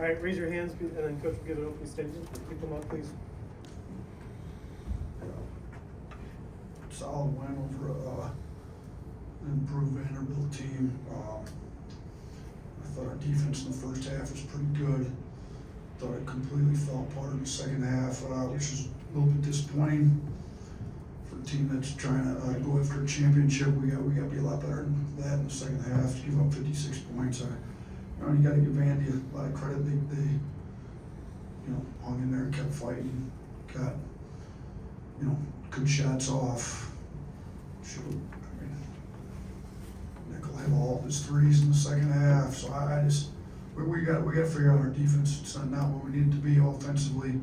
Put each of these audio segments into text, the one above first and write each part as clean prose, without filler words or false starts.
All right, raise your hands, and then Coach will give an opening statement. Keep them up, please. Solid win over an improved Vanderbilt team. I thought our defense in the first half was pretty good. Thought it completely fell apart in the second half, which is a little bit disappointing for a team that's trying to go after a championship. We got to be a lot better than that in the second half. To give up 56 points, you got to give Vandy a lot of credit. They hung in there, kept fighting, got good shots off. Nickel hit all of his threes in the second half. So we got to figure out our defense. It's not what we needed to be offensively.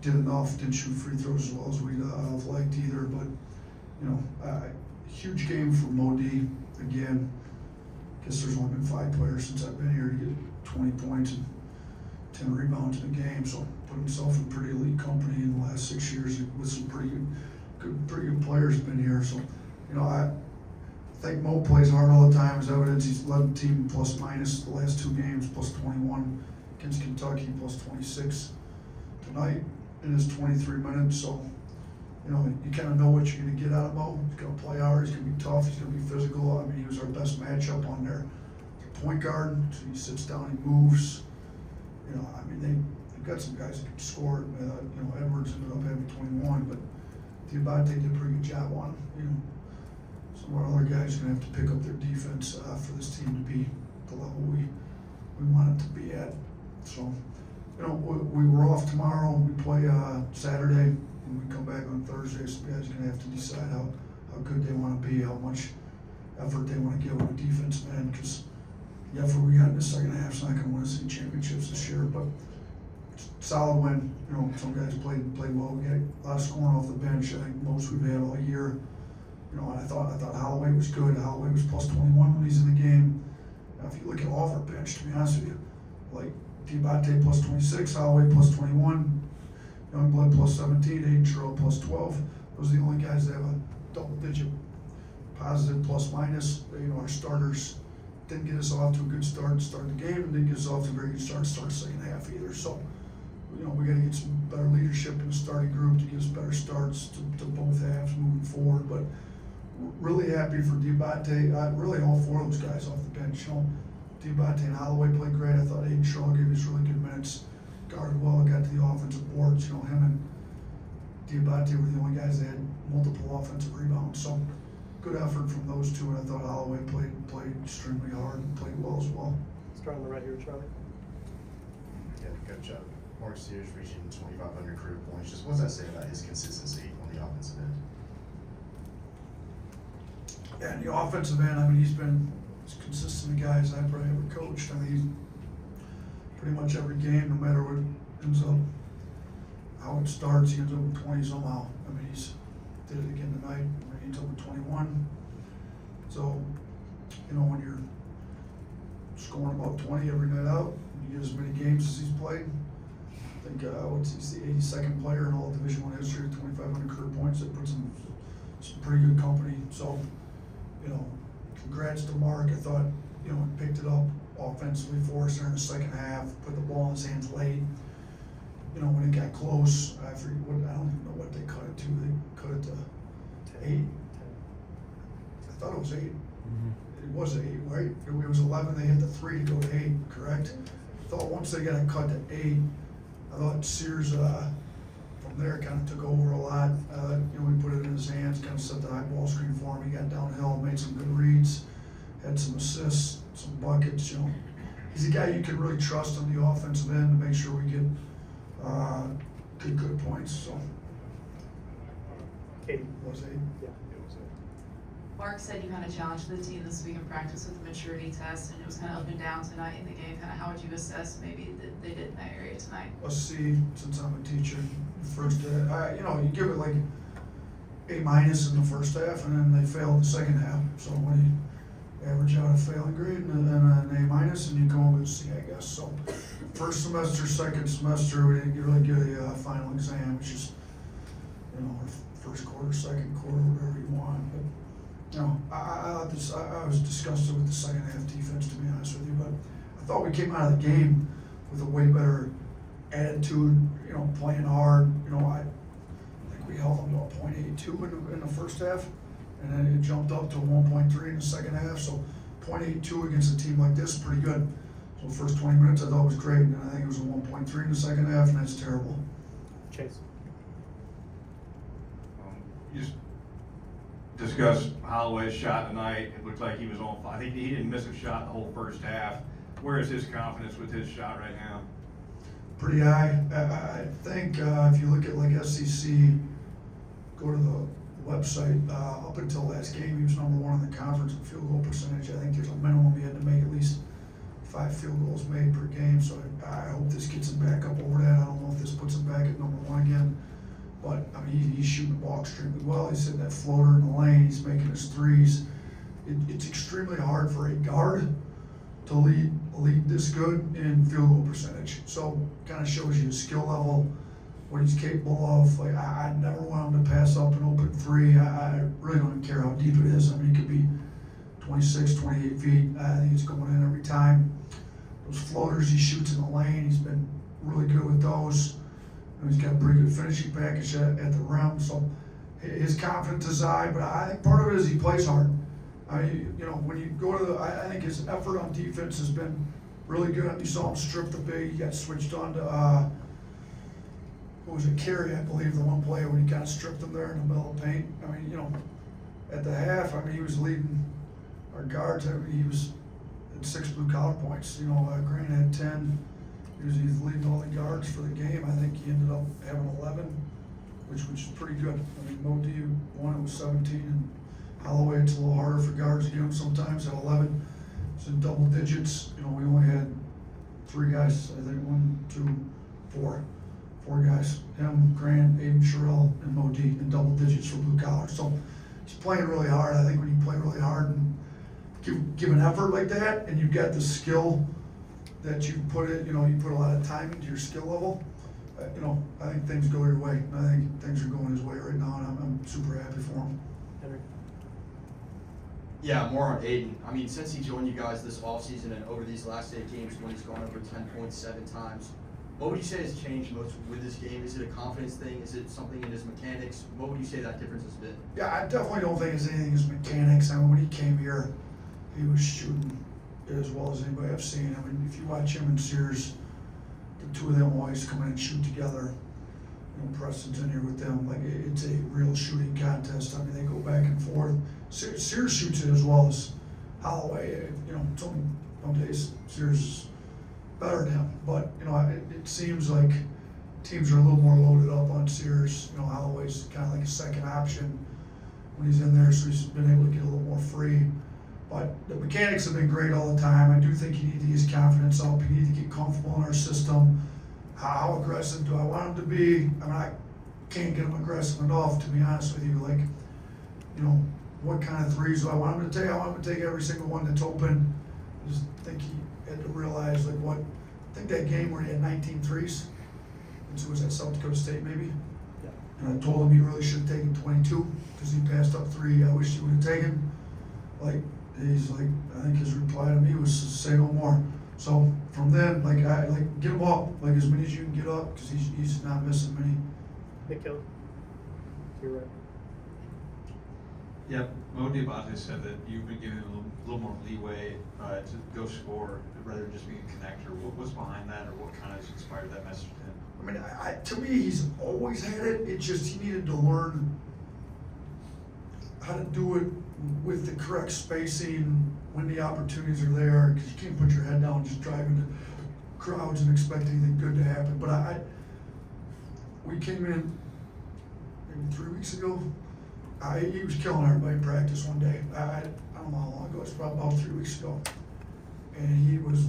Did enough. Didn't shoot free throws as well as we'd have liked either. But huge game for Modi again. Guess there's only been 5 players since I've been here to get 20 points and 10 rebounds in a game. So put himself in pretty elite company in the last 6 years with some pretty good players have been here. So I think Mo plays hard all the time. As evidence, he's led the team plus minus the last 2 games, plus 21 against Kentucky, plus 26 tonight in his 23 minutes. So you kind of know what you're going to get out of Mo. He's going to play hard. He's going to be tough. He's going to be physical. I mean, he was our best matchup on their point guard. So he sits down, he moves. They've got some guys that can score. Edwards ended up having 21, but Diabate did a pretty good job on him. Some of our other guys are going to have to pick up their defense for this team to be the level we want it to be at. So, we were off tomorrow. We play Saturday. When we come back on Thursday, so guys are going to have to decide how good they want to be, how much effort they want to give on the defensive end, because the effort we got in the second half is not going to win us any championships this year. But solid win. Some guys played well. We got a lot of scoring off the bench. I think most we've had all year. I thought Holloway was good. Holloway was plus 21 when he's in the game. Now, if you look at all of our bench, to be honest with you, like Diabate plus 26, Holloway plus 21. Youngblood plus 17, Aiden Holloway plus 12. Those are the only guys that have a double-digit positive plus minus. Our starters didn't get us off to a good start to start the game, and didn't get us off to a very good start the second half either. So, we got to get some better leadership in the starting group to give us better starts to both halves moving forward. But really happy for Diabate. Really all 4 of those guys off the bench. Diabate and Holloway played great. I thought Aiden Holloway gave us really good minutes. Guarded well, got to the offensive boards. Him and Diabate were the only guys that had multiple offensive rebounds. So good effort from those 2, and I thought Holloway played extremely hard and played well as well. Start on the right here, Charlie. Yeah, good job. Mark Sears reaching 2,500 career points. Just what does that say about his consistency on the offensive end? Yeah, in the offensive end, he's been as consistent a guy as I've probably ever coached. he's pretty much every game, no matter what ends up, how it starts, he ends up with 20 somehow. He's did it again tonight. He ends up with 21. So, when you're scoring about 20 every night out, you get as many games as he's played. I think he's the 82nd player in all Division I history with 2,500 career points. That puts him in some pretty good company. So, congrats to Mark. I thought, he picked it up offensively for us there in the second half, put the ball in his hands late. When it got close, I don't even know what they cut it to. They cut it to 8. I thought it was 8. Mm-hmm. It was 8, right? It was 11. They hit the 3 to go to 8, correct? I thought once they got it cut to 8, I thought Sears from there kind of took over a lot. We put it in his hands, kind of set the high ball screen for him. He got downhill, made some good reads, had some assists, some buckets. He's a guy you can really trust on the offensive end to make sure we get good points. So, Katie. Was 8? Yeah, it was 8. Mark said you kind of challenged the team this week in practice with the maturity test, and it was kind of up and down tonight in the game. Kind of how would you assess maybe that they did in that area tonight? A C, since I'm a teacher. First, you give it like A- in the first half, and then they failed the second half. So when you average out a failing grade and then an A-, and you come up with a C, I guess. So first semester, second semester, we didn't really get a final exam, which is, first quarter, second quarter, whatever you want. But I was disgusted with the second half defense, to be honest with you. But I thought we came out of the game with a way better attitude, playing hard. I think we held them to a .82 in the first half, and then it jumped up to 1.3 in the second half. So 0.82 against a team like this is pretty good. So the first 20 minutes I thought was great, and I think it was a 1.3 in the second half, and that's terrible. Chase. You just discussed Holloway's shot tonight. It looked like he was on fire. I think he didn't miss a shot the whole first half. Where is his confidence with his shot right now? Pretty high. I think if you look at like SEC, go to the website, up until last game, he was #1 in the conference in field goal percentage. I think there's a minimum he had to make at least 5 field goals made per game. So I hope this gets him back up over that. I don't know if this puts him back at #1 again. But I mean, he's shooting the ball extremely well. He's hitting that floater in the lane. He's making his threes. It's extremely hard for a guard to lead this good in field goal percentage. So kind of shows you his skill level, what he's capable of. Like I never want him to pass up an open three. I really don't care how deep it is. I mean, it could be 26, 28 feet. I think it's going in every time. Those floaters he shoots in the lane, he's been really good with those. He's got a pretty good finishing package at the rim, so his confidence is high. But I think part of it is he plays hard. I mean, when you go to I think his effort on defense has been really good. You saw him strip the big. He got switched on to what was it, Carey, I believe, the one play when he kind of stripped him there in the middle of the paint. I mean, at the half, I mean, he was leading our guards. I mean, he was at 6 blue collar points. Grant had 10. He's leading all the guards for the game. I think he ended up having 11, which is pretty good. I mean, Modi won it with 17, and Holloway, it's a little harder for guards to get him sometimes at 11. It's in double digits. We only had 3 guys, I think, 4 guys. Him, Grant, Aiden Sherrill, and Modi in double digits for blue collar. So he's playing really hard. I think when you play really hard and give an effort like that, and you've got the skill that you put it, you put a lot of time into your skill level, I think things go your way. I think things are going his way right now, and I'm super happy for him. Henry. Yeah, more on Aiden. I mean, since he joined you guys this offseason and over these last 8 games when he's gone over 10.7 times, what would you say has changed most with this game? Is it a confidence thing? Is it something in his mechanics? What would you say that difference has been? Yeah, I definitely don't think it's anything in his mechanics. I mean, when he came here, he was shooting as well as anybody I've seen. I mean, if you watch him and Sears, the 2 of them always come in and shoot together. Preston's in here with them. Like, it's a real shooting contest. I mean, they go back and forth. Sears shoots it as well as Holloway. It's only some days Sears is better than him. But, it seems like teams are a little more loaded up on Sears. Holloway's kind of like a second option when he's in there, so he's been able to get a little more free. But the mechanics have been great all the time. I do think you need to get his confidence up. You need to get comfortable in our system. How aggressive do I want him to be? I mean, I can't get him aggressive enough, to be honest with you. Like, what kind of threes do I want him to take? I want him to take every single one that's open. I just think he had to realize, I think that game where he had 19 threes, and so it was at South Dakota State maybe. Yeah. And I told him he really should have taken 22 because he passed up 3 I wish he would have taken. He's like, I think his reply to me was to say no more. So from then, get him up, as many as you can get up, because he's not missing many. Nick Kelly. You're right. Yep. Mo Diabate said that you've been giving him a little more leeway to go score rather than just being a connector. What's behind that, or what kind of inspired that message to him? I mean, to me, he's always had it. It's just he needed to learn how to do it with the correct spacing when the opportunities are there, because you can't put your head down and just drive into crowds and expect anything good to happen. But we came in maybe 3 weeks ago. He was killing everybody in practice one day. I don't know how long ago. It's probably about 3 weeks ago, and he was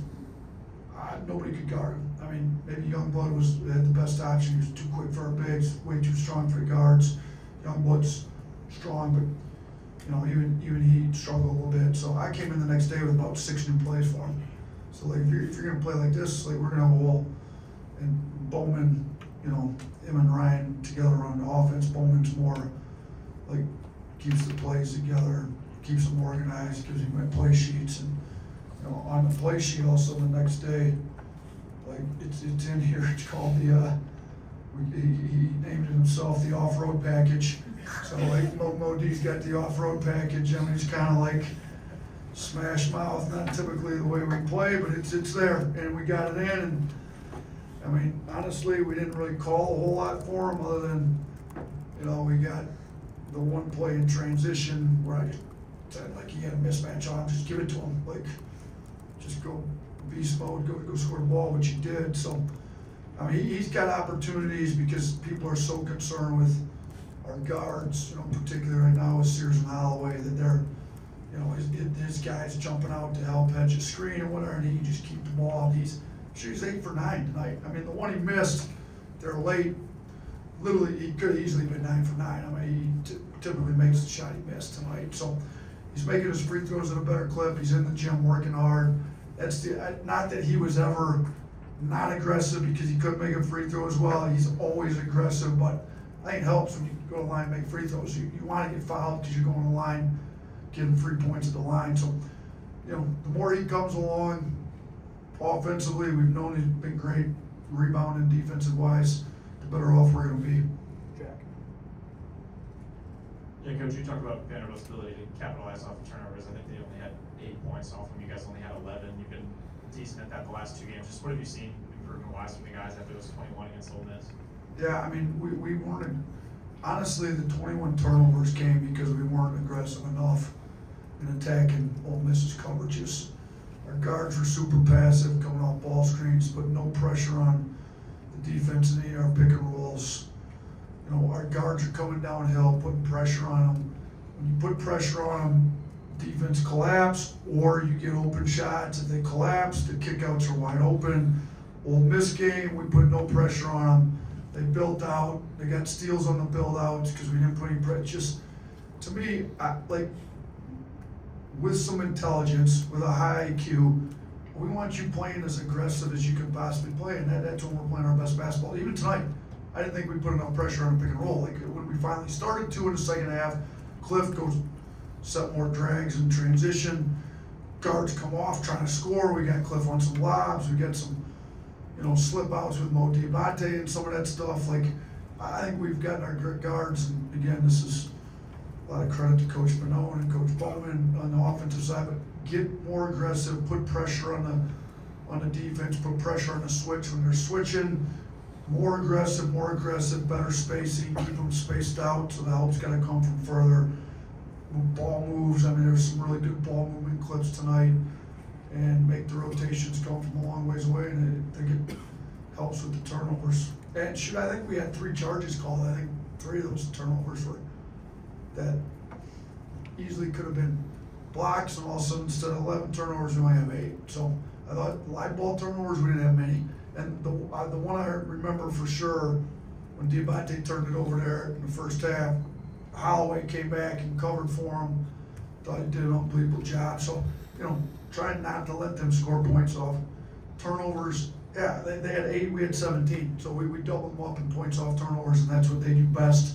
nobody could guard him. I mean, maybe Youngblood had the best option. He was too quick for our bigs, way too strong for the guards. Youngblood's strong, but even he struggled a little bit. So I came in the next day with about 6 new plays for him. So if you're gonna play like this, we're gonna have a whole, and Bowman, him and Ryan together on the offense. Bowman's more keeps the plays together, keeps them organized, gives him play sheets, and on the play sheet also the next day, like, it's in here, it's called the, he named it himself the off-road package. So like Mo D's got the off-road package. I mean, it's kind of like smash mouth, not typically the way we play, but it's there, and we got it in. And I mean, honestly, we didn't really call a whole lot for him other than, you know, we got the one play in transition where I just said like he had a mismatch on, just give it to him, like just go beast mode, go score the ball, which he did. So I mean, he's got opportunities because people are so concerned with our guards, you know, particularly right now with Sears and Holloway, that they're, you know, his guys jumping out to help hedge a screen or whatever, and he just keep the ball. He's 8 for 9 tonight. I mean, the one he missed, they're late. Literally, he could have easily been 9 for 9. I mean, he typically makes the shot he missed tonight. So he's making his free throws at a better clip. He's in the gym working hard. That's not that he was ever not aggressive because he couldn't make a free throw as well. He's always aggressive, but I think it helps when you go to the line and make free throws. You want to get fouled because you're going to the line, getting 3 points at the line. So, you know, the more he comes along offensively, we've known he's been great rebounding defensive wise, the better off we're going to be. Jack. Yeah, Coach, you talked about Vanderbilt's ability to capitalize off of turnovers. I think they only had 8 points off them. You guys only had 11. You've been decent at that the last 2 games. Just what have you seen improvement-wise from the guys after those 21 against Ole Miss? Yeah, I mean, we weren't, honestly, the 21 turnovers came because we weren't aggressive enough in attacking Ole Miss's coverages. Our guards were super passive, coming off ball screens, putting no pressure on the defense in our pick and rolls. You know, our guards are coming downhill, putting pressure on them. When you put pressure on them, defense collapse, or you get open shots. If they collapse, the kickouts are wide open. Ole Miss game, we put no pressure on them. They built out. They got steals on the build outs because we didn't put any pressure. Just, to me, like, with some intelligence, with a high IQ, we want you playing as aggressive as you can possibly play, and that's when we're playing our best basketball. Even tonight, I didn't think we put enough pressure on a pick and roll. Like, when we finally started to in the second half, Cliff goes set more drags in transition. Guards come off trying to score. We got Cliff on some lobs. We got some, you know, slip outs with Mo Diabate and some of that stuff. Like, I think we've gotten our guards, and again, this is a lot of credit to Coach Bonone and Coach Bowman on the offensive side, but get more aggressive, put pressure on the defense, put pressure on the switch when they're switching. More aggressive, better spacing, keep them spaced out, so the help's got to come from further. Ball moves, I mean, there's some really good ball movement clips tonight, and make the rotations come from a long ways away, and I think it helps with the turnovers. And shoot, I think we had 3 charges called. I think 3 of those turnovers were that easily could have been blocks, and all of a sudden, instead of 11 turnovers, we only have 8. So I thought live ball turnovers, we didn't have many. And the one I remember for sure, when Diabate turned it over there in the first half, Holloway came back and covered for him. Thought he did an unbelievable job. So, you know, trying not to let them score points off. Turnovers, yeah, they had 8, we had 17. So we doubled them up in points off turnovers, and that's what they do best.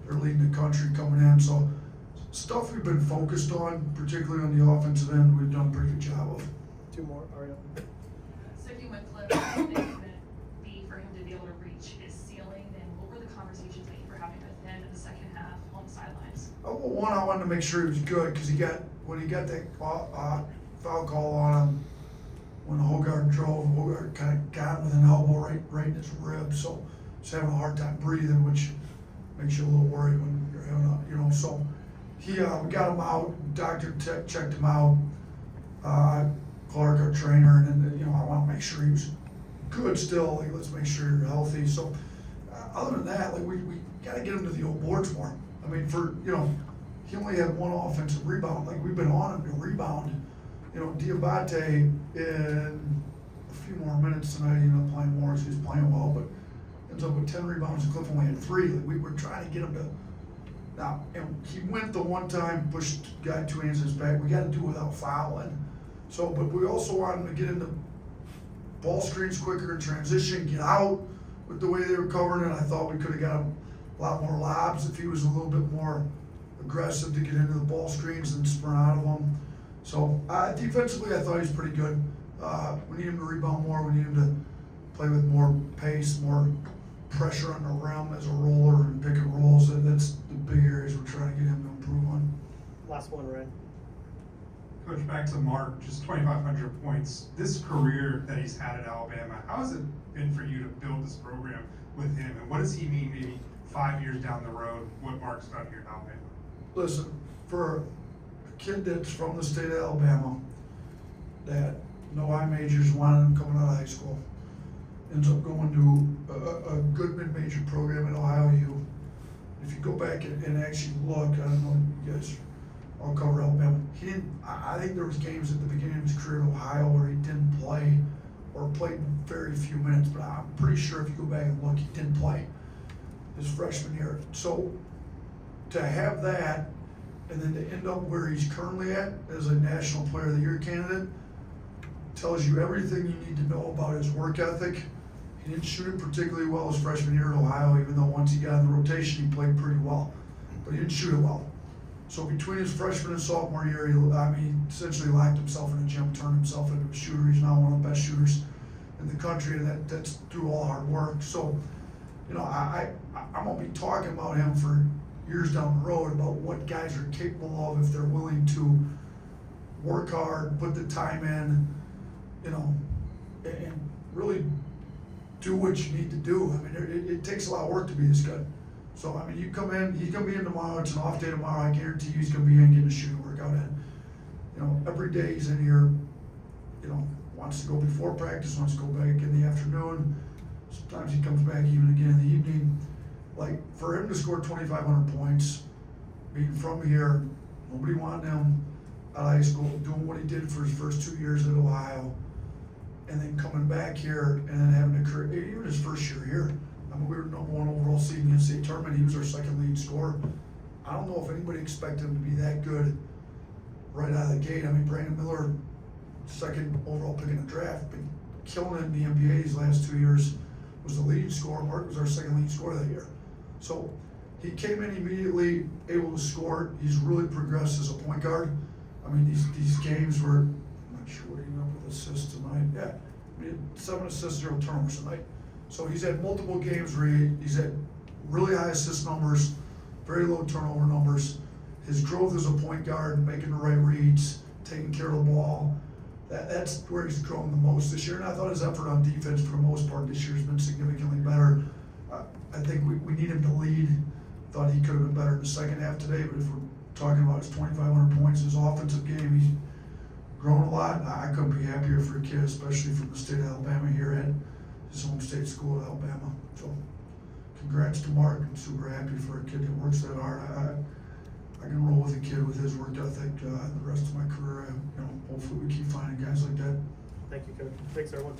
They're leading the country coming in. So stuff we've been focused on, particularly on the offensive end, we've done a pretty good job of. 2 more, Ariel. Sticking with Cliff, how big would it be for him to be able to reach his ceiling, and what were the conversations that you were having with him in the second half on the sidelines? Well, one, I wanted to make sure he was good because when he got that foul call on him, when Hogarth drove, Hogarth kind of got him with an elbow right in his rib, so he's having a hard time breathing, which makes you a little worried when you're having a, you know. So we got him out. Doctor checked him out. Clark, our trainer, and then, you know, I want to make sure he was good still. Like, let's make sure you're healthy. So, other than that, like, we got to get him to the old boards more. I mean, you know, he only had 1 offensive rebound. Like, we've been on him to rebound. You know, Diabate in a few more minutes tonight, he ended up playing more, so he's playing well, but ends up with 10 rebounds. Cliff only had 3. Like, we were trying to get him to. Now, and he went the one time, pushed guy 2 hands in his back. We got to do it without fouling. So, but we also want him to get into ball screens quicker in transition, get out with the way they were covering it. I thought we could have got him a lot more lobs if he was a little bit more aggressive to get into the ball screens and sprint out of them. So defensively, I thought he was pretty good. We need him to rebound more. We need him play with more pace, more pressure on the rim as a roller and pick and rolls. That's the big areas we're trying to get him to improve on. Last one, Ryan. Coach, back to Mark, just 2,500 points. This career that he's had at Alabama, how has it been for you to build this program with him? And what does he mean maybe 5 years down the road, what Mark's done here at Alabama? Listen, for a kid that's from the state of Alabama, that no I majors wanted him coming out of high school, ends up going to a good mid-major program at Ohio U. If you go back and actually look, I don't know, you guys all cover Alabama. He didn't. I think there was games at the beginning of his career at Ohio where he didn't play, or played very few minutes. But I'm pretty sure if you go back and look, he didn't play his freshman year. So to have that, and then to end up where he's currently at as a National Player of the Year candidate, tells you everything you need to know about his work ethic. He didn't shoot it particularly well his freshman year at Ohio, even though once he got in the rotation, he played pretty well. But he didn't shoot it well. So between his freshman and sophomore year, he essentially locked himself in a gym, turned himself into a shooter. He's now one of the best shooters in the country, and that's through all hard work. So, I'm gonna be talking about him for years down the road about what guys are capable of if they're willing to work hard, put the time in, and really do what you need to do. I mean, it takes a lot of work to be this good. So, I mean, you come in, he's going to be in tomorrow, it's an off day tomorrow, I guarantee you he's going to be in getting a shooting workout in. Every day he's in here, wants to go before practice, wants to go back in the afternoon. Sometimes he comes back even again in the evening. Like, for him to score 2,500 points, being from here, nobody wanted him out of high school, doing what he did for his first 2 years at Ohio, and then coming back here and then having a career, even his first year here. I mean, we were number 1 overall seed in the NCAA tournament. He was our second leading scorer. I don't know if anybody expected him to be that good right out of the gate. I mean, Brandon Miller, second overall pick in the draft, been killing it in the NBA these last 2 years, was the leading scorer. Mark was our second leading scorer that year. So he came in immediately able to score. He's really progressed as a point guard. I mean, these games were, I'm not sure what he ended up with assists tonight. Yeah, he had 7 assists, 0 turnovers tonight. So he's had multiple games where he's had really high assist numbers, very low turnover numbers. His growth as a point guard, making the right reads, taking care of the ball, that's where he's grown the most this year. And I thought his effort on defense for the most part this year has been significantly better. I think we need him to lead. Thought he could have been better in the second half today, but if we're talking about his 2,500 points, his offensive game, he's grown a lot. I couldn't be happier for a kid, especially from the state of Alabama here at his home state school at Alabama. So congrats to Mark. I'm super happy for a kid that works that hard. I can roll with a kid with his work ethic the rest of my career. Hopefully we keep finding guys like that. Thank you, Coach. Thanks, everyone.